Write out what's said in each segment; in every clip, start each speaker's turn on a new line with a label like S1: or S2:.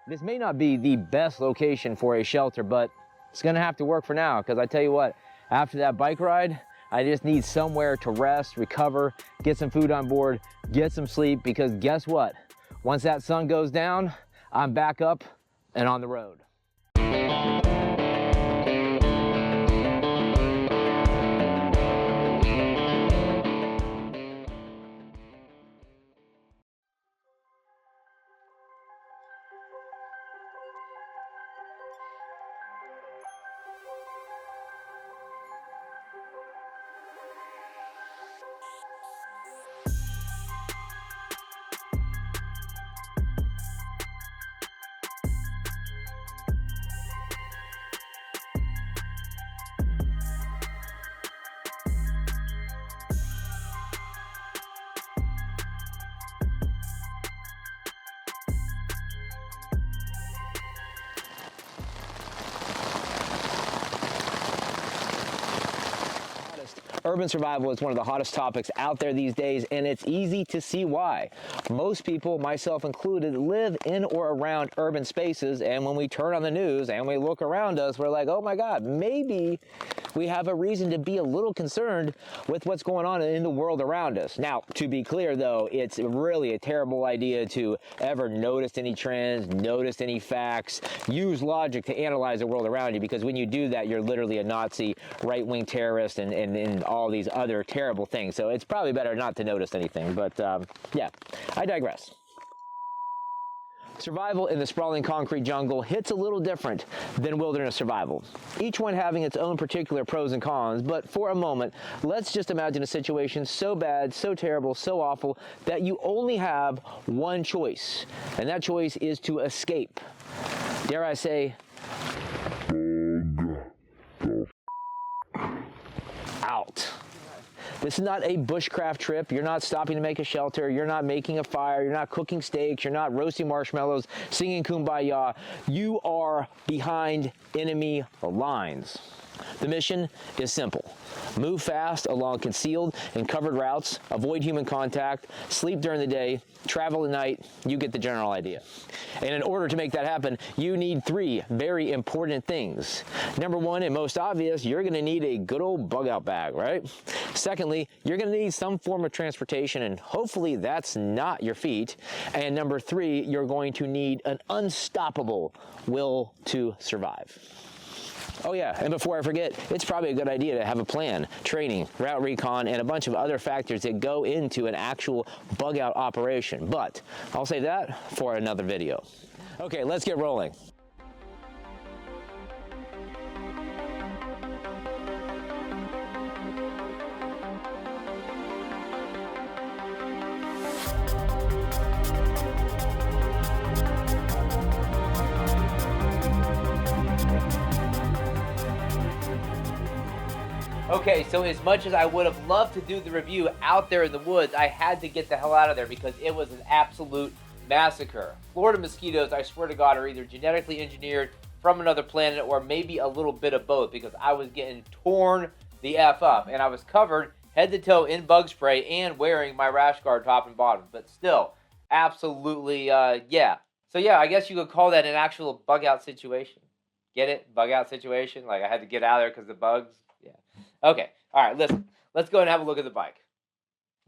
S1: This may not be the best location for a shelter, but it's gonna have to work for now, because I tell you what, after that bike ride, I just need somewhere to rest, recover, get some food on board, get some sleep, because guess what? Once that sun goes down, I'm back up and on the road. Urban survival is one of the hottest topics out there these days, and it's easy to see why. Most people, myself included, live in or around urban spaces, and when we turn on the news and we look around us, we're like, oh my God, maybe we have a reason to be a little concerned with what's going on in the world around us. Now, to be clear though, it's really a terrible idea to ever notice any trends, notice any facts, use logic to analyze the world around you, because when you do that, you're literally a Nazi, right-wing terrorist, and all these other terrible things. So it's probably better not to notice anything, but yeah, I digress. Survival in the sprawling concrete jungle hits a little different than wilderness survival, each one having its own particular pros and cons. But for a moment, let's just imagine a situation so bad, so terrible, so awful that you only have one choice, and that choice is to escape. Dare I say, out. This is not a bushcraft trip. You're not stopping to make a shelter. You're not making a fire. You're not cooking steaks. You're not roasting marshmallows, singing Kumbaya. You are behind enemy lines. The mission is simple. Move fast along concealed and covered routes, avoid human contact, sleep during the day, travel at night. You get the general idea. And in order to make that happen, you need three very important things. Number one, and most obvious, you're gonna need a good old bug out bag, right? Secondly, you're gonna need some form of transportation, and hopefully that's not your feet. And number three, you're going to need an unstoppable will to survive. Oh yeah, and before I forget, it's probably a good idea to have a plan, training, route recon, and a bunch of other factors that go into an actual bug out operation. But I'll save that for another video. Okay, let's get rolling. Okay, so as much as I would have loved to do the review out there in the woods, I had to get the hell out of there because it was an absolute massacre. Florida mosquitoes, I swear to God, are either genetically engineered from another planet or maybe a little bit of both, because I was getting torn the F up, and I was covered head to toe in bug spray and wearing my rash guard top and bottom, but still, absolutely, yeah. So yeah, I guess you could call that an actual bug out situation. Get it? Bug out situation? Like I had to get out of there because the bugs? Yeah. Okay, all right, listen. Let's go and have a look at the bike.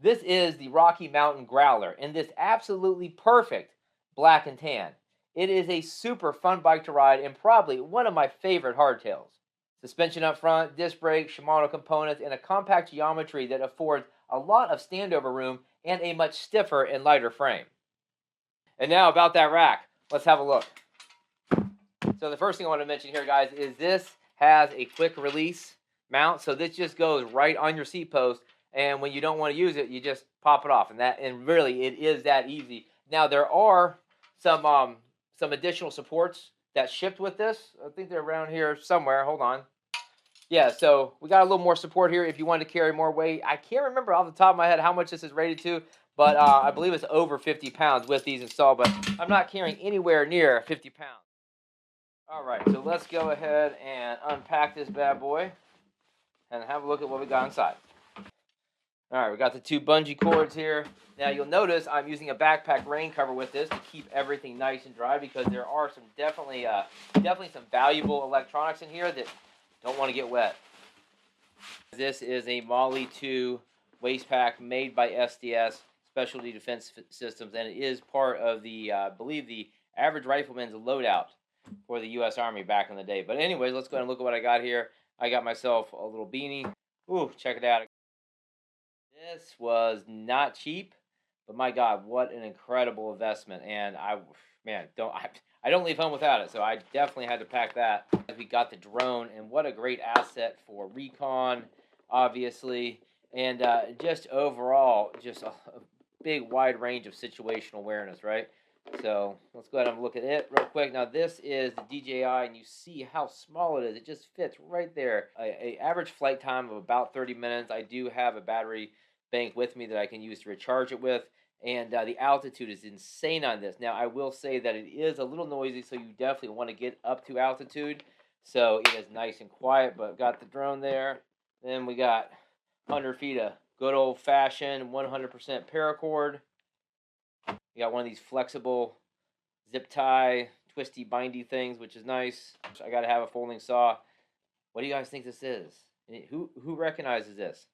S1: This is the Rocky Mountain Growler in this absolutely perfect black and tan. It is a super fun bike to ride and probably one of my favorite hardtails. Suspension up front, disc brakes, Shimano components, and a compact geometry that affords a lot of standover room and a much stiffer and lighter frame. And now about that rack, let's have a look. So the first thing I want to mention here, guys, is this has a quick release mount. So this just goes right on your seat post, and when you don't want to use it, you just pop it off. And really, it is that easy. Now there are some additional supports that shipped with this. I think they're around here somewhere. Hold on. Yeah, so we got a little more support here if you want to carry more weight. I can't remember off the top of my head how much this is rated to, but I believe it's over 50 pounds with these installed, but I'm not carrying anywhere near 50 pounds. All right, so let's go ahead and unpack this bad boy and have a look at what we got inside. All right, we got the 2 bungee cords here. Now you'll notice I'm using a backpack rain cover with this to keep everything nice and dry, because there are some definitely some valuable electronics in here that don't want to get wet. This is a Molly 2 waist pack made by SDS Specialty Defense Systems, and it is part of the I believe the average rifleman's loadout for the U.S. Army back in the day. But anyways, let's go ahead and look at what I got here. I got myself a little beanie. Ooh, check it out. This was not cheap, but my God, what an incredible investment! And I don't leave home without it, so I definitely had to pack that. We got the drone, and what a great asset for recon, obviously, and just overall, just a big wide range of situational awareness, right? So let's go ahead and look at it real quick. Now this is the DJI, and you see how small it is. It just fits right there. A average flight time of about 30 minutes. I do have a battery bank with me that I can use to recharge it with, and the altitude is insane on this. Now I will say that it is a little noisy, so you definitely want to get up to altitude, so it is nice and quiet. But got the drone there. Then we got 100 feet of good old-fashioned 100% paracord. You got one of these flexible zip tie twisty bindy things, which is nice. I got to have a folding saw. What do you guys think this is? Who recognizes this?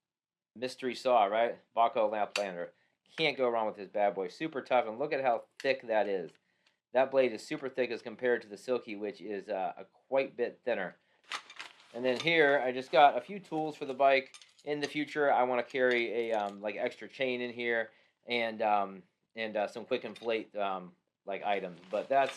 S1: Mystery saw, right? Baco Laplander. Can't go wrong with this bad boy. Super tough, and look at how thick that is. That blade is super thick as compared to the Silky, which is a quite bit thinner. And then here, I just got a few tools for the bike. In the future, I want to carry a like extra chain in here, and some quick inflate like items. But that's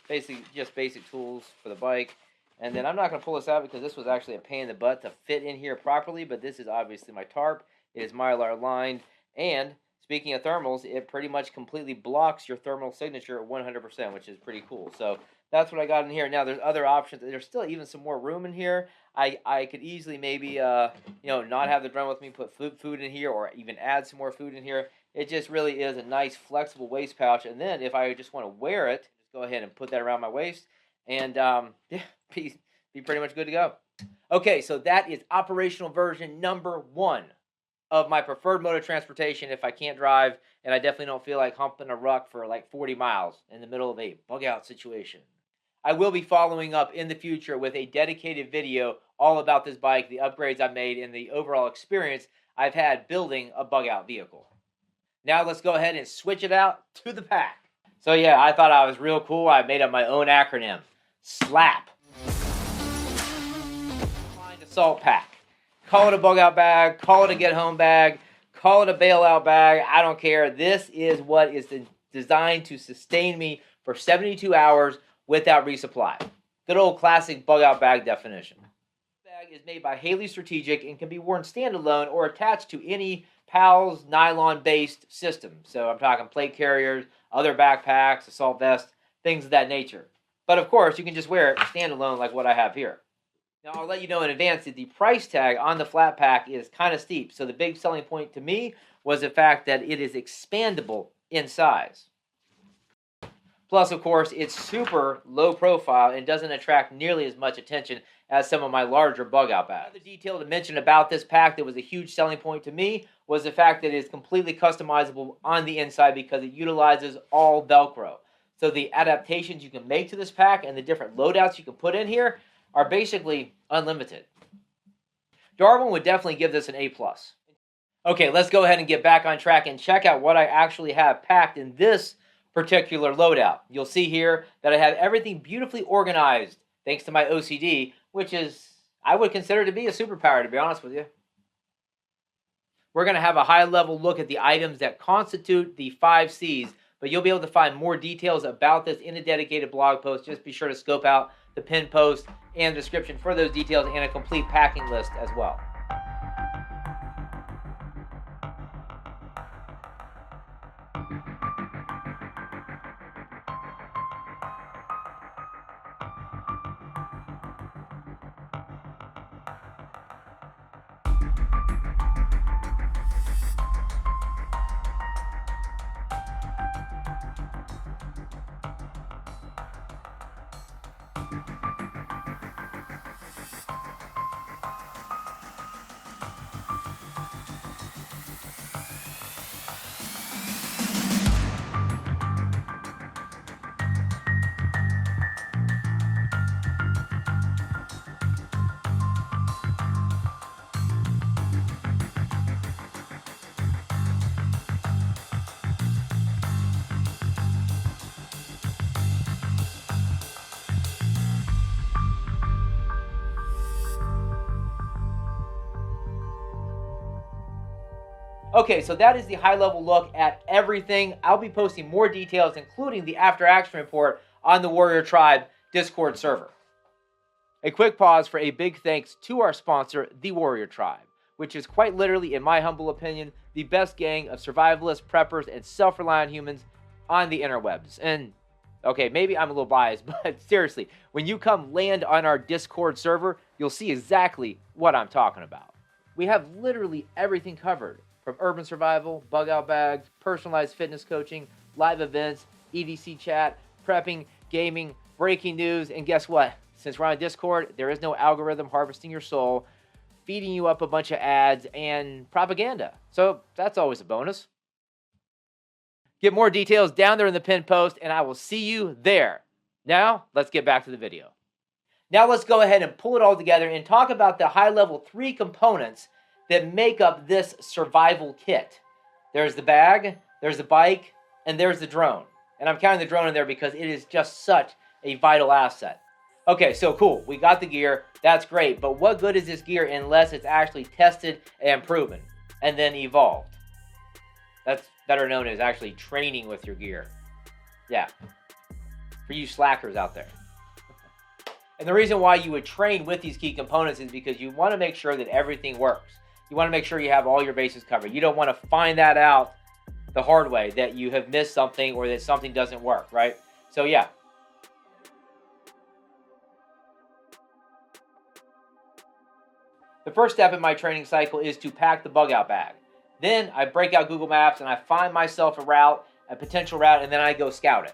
S1: basically just basic tools for the bike. And then I'm not going to pull this out because this was actually a pain in the butt to fit in here properly, but this is obviously my tarp. It is Mylar lined, and speaking of thermals, it pretty much completely blocks your thermal signature at 100%, which is pretty cool. So that's what I got in here. Now there's other options. There's still even some more room in here. I could easily maybe not have the drone with me, put food in here, or even add some more food in here. It just really is a nice flexible waist pouch. And then if I just want to wear it, just go ahead and put that around my waist, and be pretty much good to go. Okay, so that is operational version number 1 of my preferred mode of transportation if I can't drive, and I definitely don't feel like humping a ruck for like 40 miles in the middle of a bug out situation. I will be following up in the future with a dedicated video all about this bike, the upgrades I've made, and the overall experience I've had building a bug out vehicle. Now let's go ahead and switch it out to the pack. So yeah, I thought I was real cool. I made up my own acronym. SLAP. Find assault pack. Call it a bug out bag, call it a get home bag, call it a bailout bag. I don't care. This is what is designed to sustain me for 72 hours without resupply. Good old classic bug out bag definition. This bag is made by Haley Strategic and can be worn standalone or attached to any PALS nylon-based system. So I'm talking plate carriers, other backpacks, assault vests, things of that nature. But of course, you can just wear it standalone like what I have here. Now, I'll let you know in advance that the price tag on the flat pack is kind of steep. So the big selling point to me was the fact that it is expandable in size. Plus, of course, it's super low profile and doesn't attract nearly as much attention as some of my larger bug out bags. Another detail to mention about this pack that was a huge selling point to me was the fact that it is completely customizable on the inside because it utilizes all Velcro. So the adaptations you can make to this pack and the different loadouts you can put in here are basically unlimited. Darwin would definitely give this an A+. Okay, let's go ahead and get back on track and check out what I actually have packed in this particular loadout. You'll see here that I have everything beautifully organized thanks to my OCD, which is, I would consider to be a superpower, to be honest with you. We're going to have a high-level look at the items that constitute the 5 C's, but you'll be able to find more details about this in a dedicated blog post. Just be sure to scope out the pinned post and description for those details and a complete packing list as well. Okay, so that is the high-level look at everything. I'll be posting more details, including the after-action report, on the Warrior Tribe Discord server. A quick pause for a big thanks to our sponsor, the Warrior Tribe, which is quite literally, in my humble opinion, the best gang of survivalists, preppers, and self-reliant humans on the interwebs. And, okay, maybe I'm a little biased, but seriously, when you come land on our Discord server, you'll see exactly what I'm talking about. We have literally everything covered, from urban survival, bug-out bags, personalized fitness coaching, live events, EDC chat, prepping, gaming, breaking news, and guess what? Since we're on Discord, there is no algorithm harvesting your soul, feeding you up a bunch of ads and propaganda. So that's always a bonus. Get more details down there in the pinned post, and I will see you there. Now, let's get back to the video. Now let's go ahead and pull it all together and talk about the high-level 3 components that make up this survival kit. There's the bag, there's the bike, and there's the drone. And I'm counting the drone in there because it is just such a vital asset. Okay, so cool. We got the gear. That's great. But what good is this gear unless it's actually tested and proven and then evolved? That's better known as actually training with your gear. Yeah. For you slackers out there. And the reason why you would train with these key components is because you want to make sure that everything works. You want to make sure you have all your bases covered. You don't want to find that out the hard way, that you have missed something or that something doesn't work, right? So yeah. The first step in my training cycle is to pack the bug out bag. Then I break out Google Maps and I find myself a route, a potential route, and then I go scout it.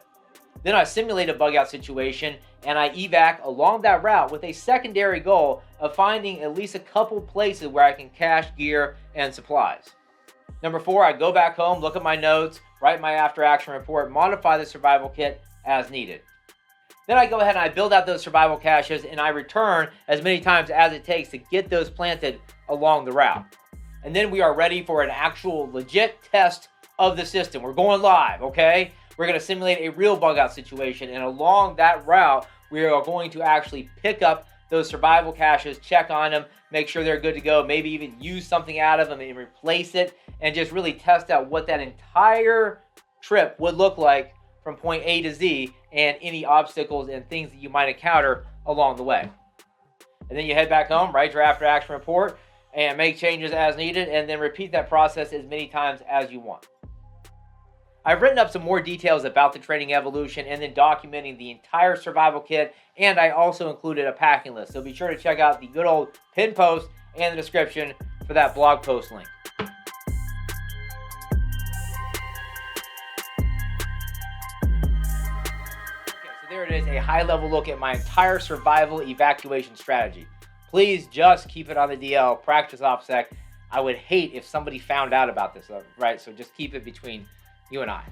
S1: Then I simulate a bug out situation and I evac along that route with a secondary goal of finding at least a couple places where I can cache gear and supplies. Number 4, I go back home, look at my notes, write my after action report, modify the survival kit as needed. Then I go ahead and I build out those survival caches and I return as many times as it takes to get those planted along the route. And then we are ready for an actual legit test of the system. We're going live, okay? We're going to simulate a real bug out situation, and along that route, we are going to actually pick up those survival caches, check on them, make sure they're good to go, maybe even use something out of them and replace it, and just really test out what that entire trip would look like from point A to Z and any obstacles and things that you might encounter along the way. And then you head back home, write your after action report, and make changes as needed, and then repeat that process as many times as you want. I've written up some more details about the training evolution and then documenting the entire survival kit, and I also included a packing list. So be sure to check out the good old pinned post and the description for that blog post link. Okay, so there it is, a high-level look at my entire survival evacuation strategy. Please just keep it on the DL, practice OPSEC. I would hate if somebody found out about this, right? So just keep it between you and I.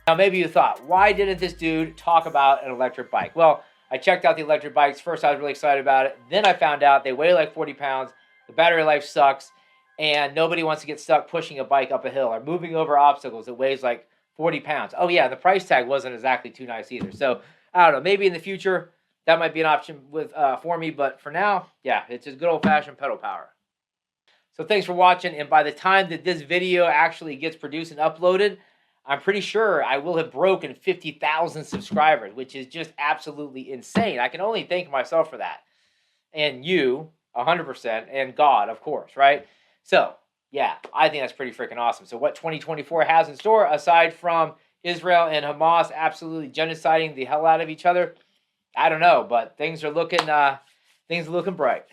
S1: Now, maybe you thought, why didn't this dude talk about an electric bike? Well, I checked out the electric bikes. First, I was really excited about it. Then I found out they weigh like 40 pounds. The battery life sucks. And nobody wants to get stuck pushing a bike up a hill or moving over obstacles that weighs like 40 pounds. Oh, yeah, the price tag wasn't exactly too nice either. So, I don't know. Maybe in the future, that might be an option for me. But for now, yeah, it's just good old-fashioned pedal power. So thanks for watching, and by the time that this video actually gets produced and uploaded, I'm pretty sure I will have broken 50,000 subscribers, which is just absolutely insane. I can only thank myself for that. And you, 100%, and God, of course, right? So, yeah, I think that's pretty freaking awesome. So what 2024 has in store, aside from Israel and Hamas absolutely genociding the hell out of each other, I don't know, but things are looking bright.